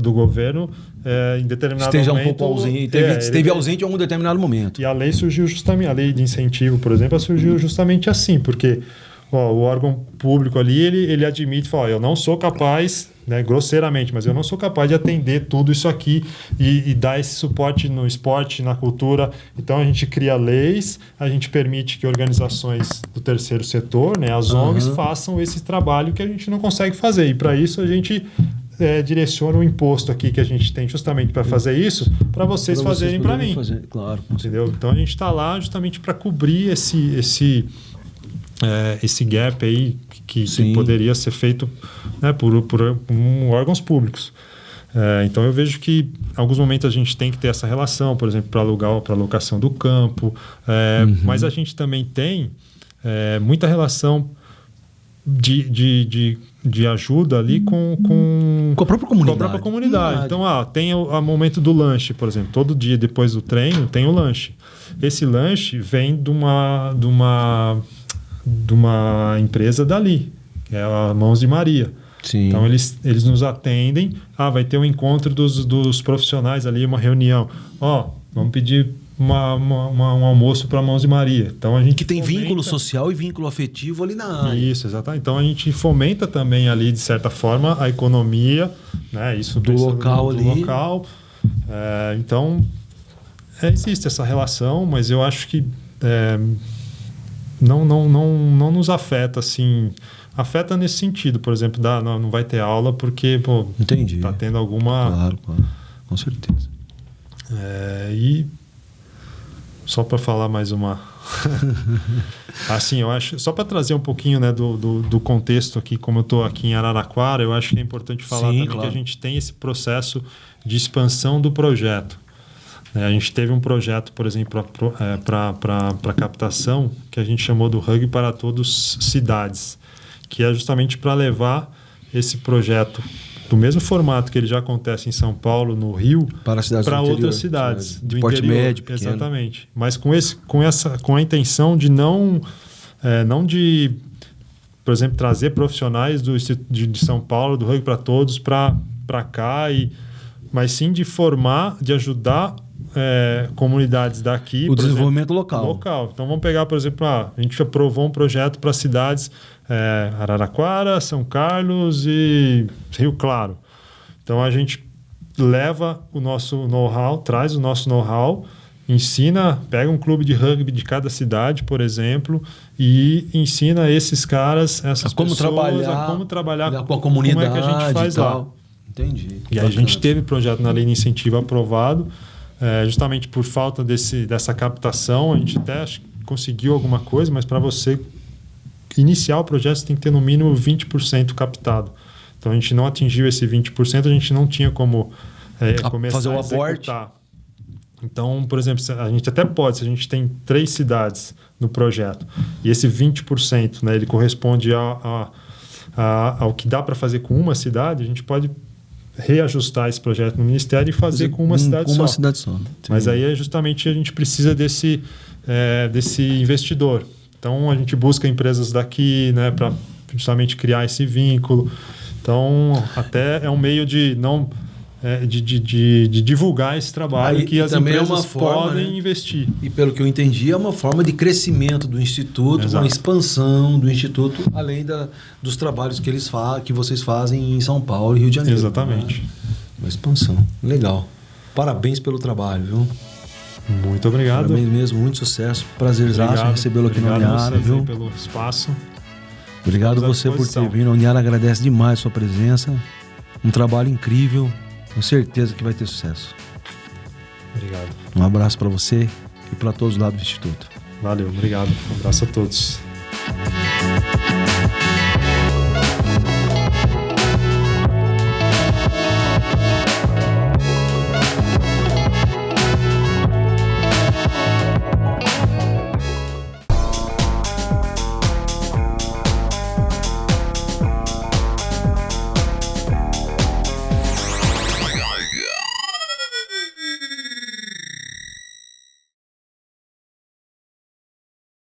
do governo em determinado esteja momento... um pouco ausente, esteve ausente em algum determinado momento. E a lei surgiu justamente, a lei de incentivo, por exemplo, surgiu justamente assim, porque o órgão público ali, ele admite, fala, eu não sou capaz, né, grosseiramente, mas eu não sou capaz de atender tudo isso aqui e dar esse suporte no esporte, na cultura. Então, a gente cria leis, a gente permite que organizações do terceiro setor, né, as ONGs, façam esse trabalho que a gente não consegue fazer. E, para isso, a gente direciona o imposto aqui que a gente tem justamente para fazer isso, para vocês fazerem para mim. Claro. Entendeu? Então, a gente está lá justamente para cobrir esse gap aí que poderia ser feito, né, por órgãos públicos. Então, eu vejo que em alguns momentos a gente tem que ter essa relação, por exemplo, para alocação do campo, mas a gente também tem muita relação de ajuda ali com a própria comunidade. Com a própria comunidade. Então, tem o momento do lanche, por exemplo. Todo dia depois do treino tem o lanche. Esse lanche vem de uma empresa dali, que é a Mãos de Maria. Sim. Então, eles nos atendem. Vai ter um encontro dos profissionais ali, uma reunião. Vamos pedir um almoço para Mãos de Maria. Então, a gente que tem vínculo social e vínculo afetivo ali na área. Isso, exatamente. Então, a gente fomenta também ali, de certa forma, a economia, né? Isso do local ali. Local. Então, existe essa relação, mas eu acho que não nos afeta assim. Afeta nesse sentido, por exemplo, não vai ter aula porque está tendo alguma... Claro, com certeza. E só para falar mais uma Assim, eu acho, só para trazer um pouquinho, né, do contexto aqui, como eu estou aqui em Araraquara, eu acho que é importante falar também que a gente tem esse processo de expansão do projeto. A gente teve um projeto, por exemplo, para captação, que a gente chamou do Rugby para Todos Cidades, que é justamente para levar esse projeto do mesmo formato que ele já acontece em São Paulo, no Rio, para outras cidades do porte interior. médio, pequeno. Exatamente. Mas com a intenção de não de, por exemplo, trazer profissionais de São Paulo, do Rugby para Todos, para cá, mas sim de formar, de ajudar comunidades daqui. O desenvolvimento local. Então vamos pegar, por exemplo, a gente aprovou um projeto para cidades Araraquara, São Carlos e Rio Claro. Então a gente leva o nosso know-how, traz o nosso know-how, ensina, pega um clube de rugby de cada cidade, por exemplo, e ensina esses caras, essas pessoas, a como trabalhar com a comunidade, como é que a gente faz lá. Entendi. E aí a gente teve projeto na Lei de Incentivo aprovado, justamente por falta dessa captação. A gente até conseguiu alguma coisa, mas para você iniciar o projeto você tem que ter no mínimo 20% captado. Então a gente não atingiu esse 20%, a gente não tinha como começar fazer o a executar. Então, por exemplo, a gente até pode, se a gente tem 3 cidades no projeto e esse 20%, né, ele corresponde ao que dá para fazer com uma cidade, a gente pode reajustar esse projeto no Ministério e fazer com uma cidade só. Mas aí justamente a gente precisa desse investidor. Então a gente busca empresas daqui, né, para justamente criar esse vínculo. Então até é um meio de divulgar esse trabalho que as empresas podem investir. E pelo que eu entendi, é uma forma de crescimento do Instituto, uma expansão do Instituto, além dos trabalhos que vocês fazem em São Paulo e Rio de Janeiro. Exatamente. Uma expansão. Legal. Parabéns pelo trabalho, viu? Muito obrigado. Parabéns mesmo, muito sucesso. Prazerzaço recebê-lo aqui na Uniara, viu? Pelo espaço. Obrigado você por ter vindo. A Uniara agradece demais a sua presença. Um trabalho incrível. Tenho certeza que vai ter sucesso. Obrigado. Um abraço para você e para todos lá do Instituto. Valeu, obrigado. Um abraço a todos.